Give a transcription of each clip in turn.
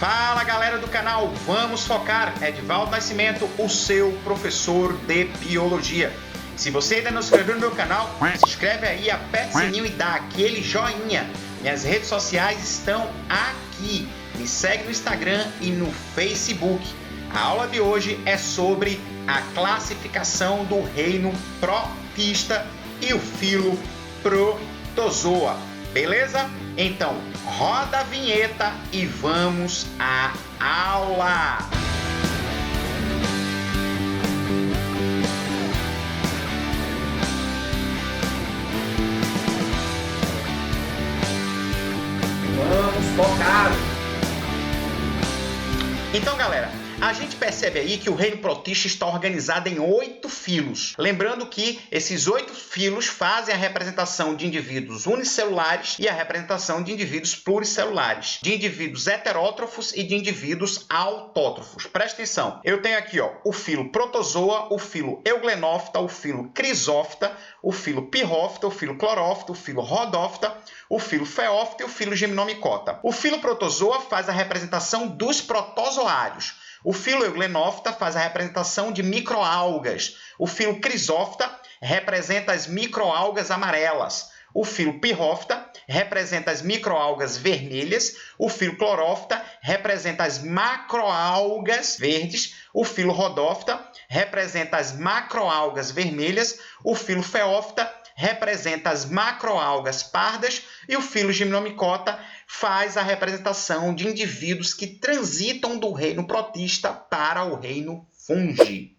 Fala galera do canal, vamos focar! Edivaldo Nascimento, o seu professor de biologia. Se você ainda não se inscreveu no meu canal, se inscreve aí, aperta o sininho e dá aquele joinha. Minhas redes sociais estão aqui. Me segue no Instagram e no Facebook. A aula de hoje é sobre a classificação do reino protista e o filo Protozoa. Beleza? Então, roda a vinheta e vamos à aula! Vamos focar! Então, galera, a gente percebe aí que o reino protista está organizado em 8 filos. Lembrando que esses 8 filos fazem a representação de indivíduos unicelulares e a representação de indivíduos pluricelulares, de indivíduos heterótrofos e de indivíduos autótrofos. Presta atenção, eu tenho aqui o filo Protozoa, o filo Euglenófita, o filo Crisófita, o filo Pirrófita, o filo Clorófita, o filo Rodófita, o filo Feófita e o filo Gymnomicota. O filo Protozoa faz a representação dos protozoários. O filo Euglenófita faz a representação de microalgas. O filo Crisófita representa as microalgas amarelas. O filo Pirrófita representa as microalgas vermelhas. O filo Clorófita representa as macroalgas verdes. O filo Rodófita representa as macroalgas vermelhas. O filo Feófita representa as macroalgas pardas e o filo Gymnomicota faz a representação de indivíduos que transitam do reino protista para o reino fungi.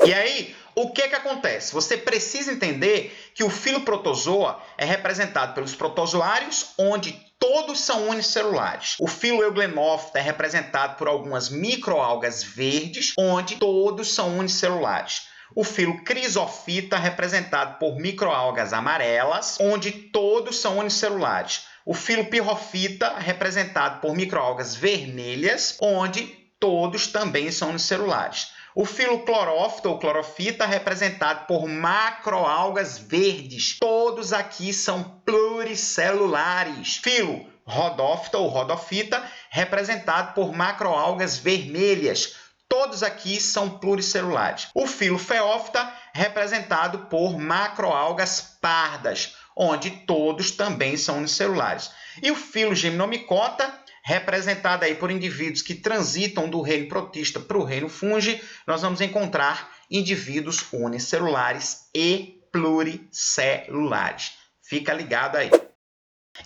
E aí, o que acontece? Você precisa entender que o filo Protozoa é representado pelos protozoários, onde todos são unicelulares. O filo Euglenófita é representado por algumas microalgas verdes, onde todos são unicelulares. O filo Crisófita, representado por microalgas amarelas, onde todos são unicelulares. O filo Pirrófita, representado por microalgas vermelhas, onde todos também são unicelulares. O filo Clorófita ou Clorofita, representado por macroalgas verdes. Todos aqui são pluricelulares. Filo Rodófita ou Rodofita, representado por macroalgas vermelhas. Todos aqui são pluricelulares. O filo Feófita, representado por macroalgas pardas, onde todos também são unicelulares. E o filo Gymnomicota, representado aí por indivíduos que transitam do reino protista para o reino fungi, nós vamos encontrar indivíduos unicelulares e pluricelulares. Fica ligado aí.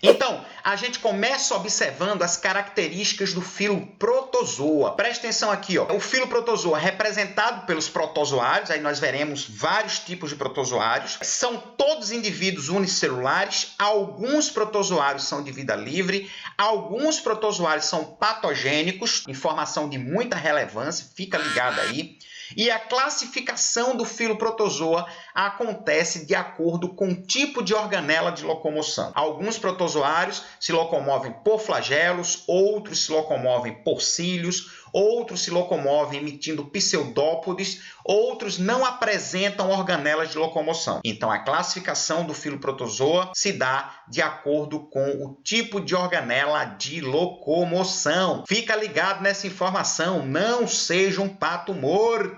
Então, a gente começa observando as características do filo Protozoa. Presta atenção aqui, o filo Protozoa representado pelos protozoários, aí nós veremos vários tipos de protozoários. São todos indivíduos unicelulares, alguns protozoários são de vida livre, alguns protozoários são patogênicos, informação de muita relevância, fica ligado aí. E a classificação do filo Protozoa acontece de acordo com o tipo de organela de locomoção. Alguns protozoários se locomovem por flagelos, outros se locomovem por cílios, outros se locomovem emitindo pseudópodes, outros não apresentam organelas de locomoção. Então, a classificação do filo Protozoa se dá de acordo com o tipo de organela de locomoção. Fica ligado nessa informação, não seja um pato morto.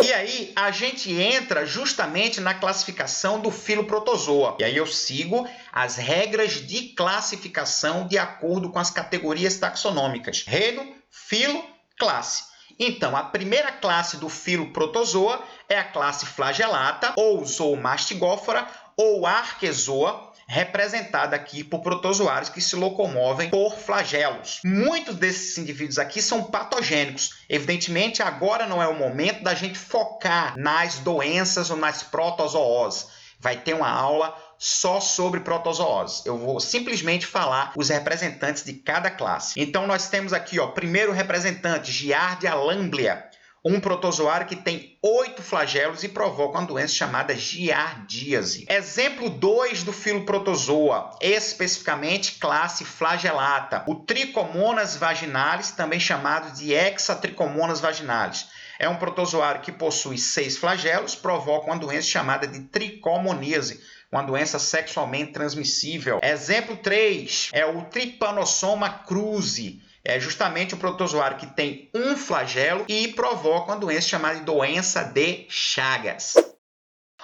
E aí, a gente entra justamente na classificação do filo Protozoa. E aí eu sigo as regras de classificação de acordo com as categorias taxonômicas. Reino, filo, classe. Então, a primeira classe do filo Protozoa é a classe flagelata, ou zoomastigófora, ou arquezoa, representada aqui por protozoários que se locomovem por flagelos. Muitos desses indivíduos aqui são patogênicos. Evidentemente, agora não é o momento da gente focar nas doenças ou nas protozooses. Vai ter uma aula só sobre protozooses. Eu vou simplesmente falar os representantes de cada classe. Então, nós temos aqui, primeiro representante, Giardia lamblia, um protozoário que tem 8 flagelos e provoca uma doença chamada giardíase. Exemplo 2 do filo Protozoa, especificamente classe flagelata, o Trichomonas vaginalis, também chamado de Hexatrichomonas vaginalis. É um protozoário que possui 6 flagelos, provoca uma doença chamada de tricomoníase, uma doença sexualmente transmissível. Exemplo 3 é o Trypanosoma cruzi, É justamente o protozoário que tem um flagelo e provoca uma doença chamada de doença de Chagas.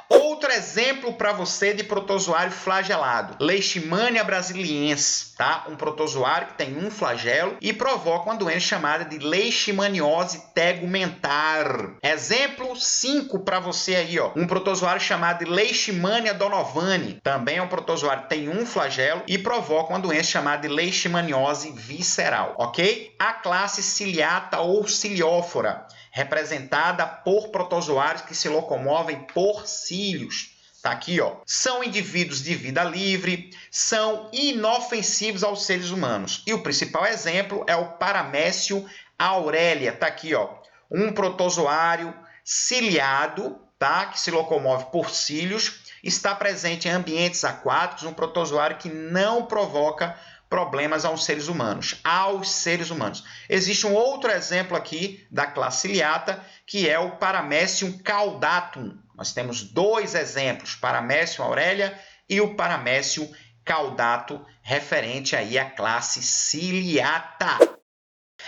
Outro exemplo para você de protozoário flagelado, Leishmania brasiliensis, tá? Um protozoário que tem um flagelo e provoca uma doença chamada de leishmaniose tegumentar. Exemplo 5 para você aí, ó, um protozoário chamado de Leishmania donovani, também é um protozoário que tem um flagelo e provoca uma doença chamada de leishmaniose visceral, ok? A classe ciliata ou ciliófora, representada por protozoários que se locomovem por cílios. Tá aqui, ó. São indivíduos de vida livre, são inofensivos aos seres humanos. E o principal exemplo é o Paramécio aurelia. Tá aqui, ó. Um protozoário ciliado, tá? Que se locomove por cílios, está presente em ambientes aquáticos, um protozoário que não provoca problemas aos seres humanos. Existe um outro exemplo aqui da classe ciliata, que é o Paramecium caudatum. Nós temos dois exemplos, Paramecium aurelia e o Paramecium caudatum, referente aí à classe ciliata.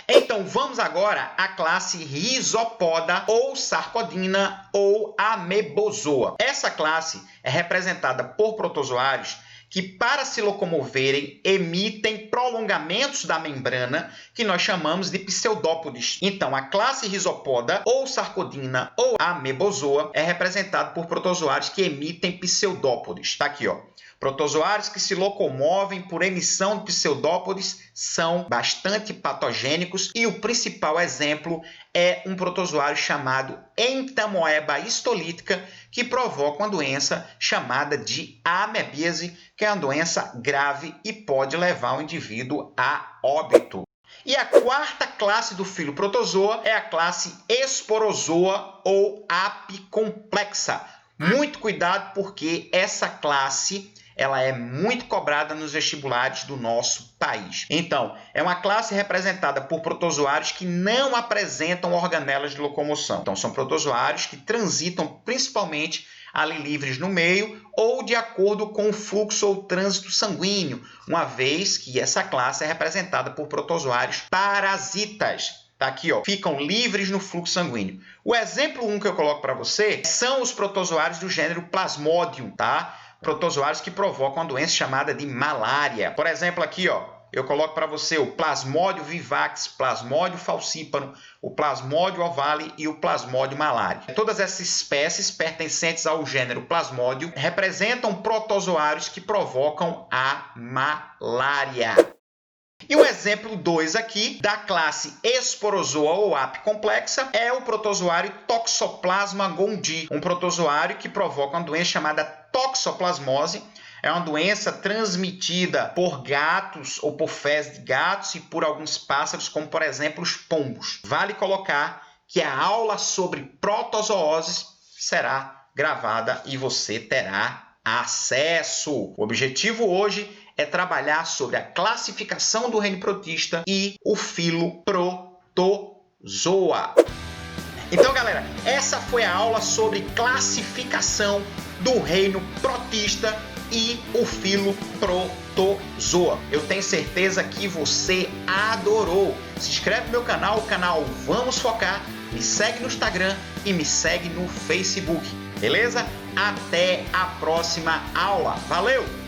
Então, vamos agora à classe Rhizopoda ou Sarcodina ou Amebozoa. Essa classe é representada por protozoários que, para se locomoverem, emitem prolongamentos da membrana que nós chamamos de pseudópodes. Então, a classe Rhizopoda, ou Sarcodina, ou Amebozoa, é representada por protozoários que emitem pseudópodes. Está aqui, ó. Protozoários que se locomovem por emissão de pseudópodes são bastante patogênicos e o principal exemplo é um protozoário chamado Entamoeba histolítica, que provoca uma doença chamada de amebíase, que é uma doença grave e pode levar o indivíduo a óbito. E a quarta classe do filo protozoa é a classe Esporozoa ou apicomplexa. Muito cuidado, porque essa classe ela é muito cobrada nos vestibulares do nosso país. Então, é uma classe representada por protozoários que não apresentam organelas de locomoção. Então, são protozoários que transitam principalmente ali livres no meio ou de acordo com o fluxo ou trânsito sanguíneo, uma vez que essa classe é representada por protozoários parasitas. Tá aqui, ó, ficam livres no fluxo sanguíneo. O exemplo 1 que eu coloco para você são os protozoários do gênero Plasmodium, tá? Protozoários que provocam uma doença chamada de malária. Por exemplo, aqui, ó, eu coloco para você o Plasmodium vivax, Plasmodium falciparum, o Plasmodium ovale e o Plasmodium malariae. Todas essas espécies pertencentes ao gênero Plasmodium representam protozoários que provocam a malária. E o exemplo 2 aqui, da classe Esporozoa ou apicomplexa, é o protozoário Toxoplasma gondii, um protozoário que provoca uma doença chamada toxoplasmose. É uma doença transmitida por gatos ou por fezes de gatos e por alguns pássaros, como por exemplo os pombos. Vale colocar que a aula sobre protozooses será gravada e você terá acesso. O objetivo hoje é trabalhar sobre a classificação do reino protista e o filo protozoa. Então, galera, essa foi a aula sobre classificação do reino protista e o filo protozoa. Eu tenho certeza que você adorou. Se inscreve no meu canal, o canal Vamos Focar, me segue no Instagram e me segue no Facebook, beleza? Até a próxima aula. Valeu!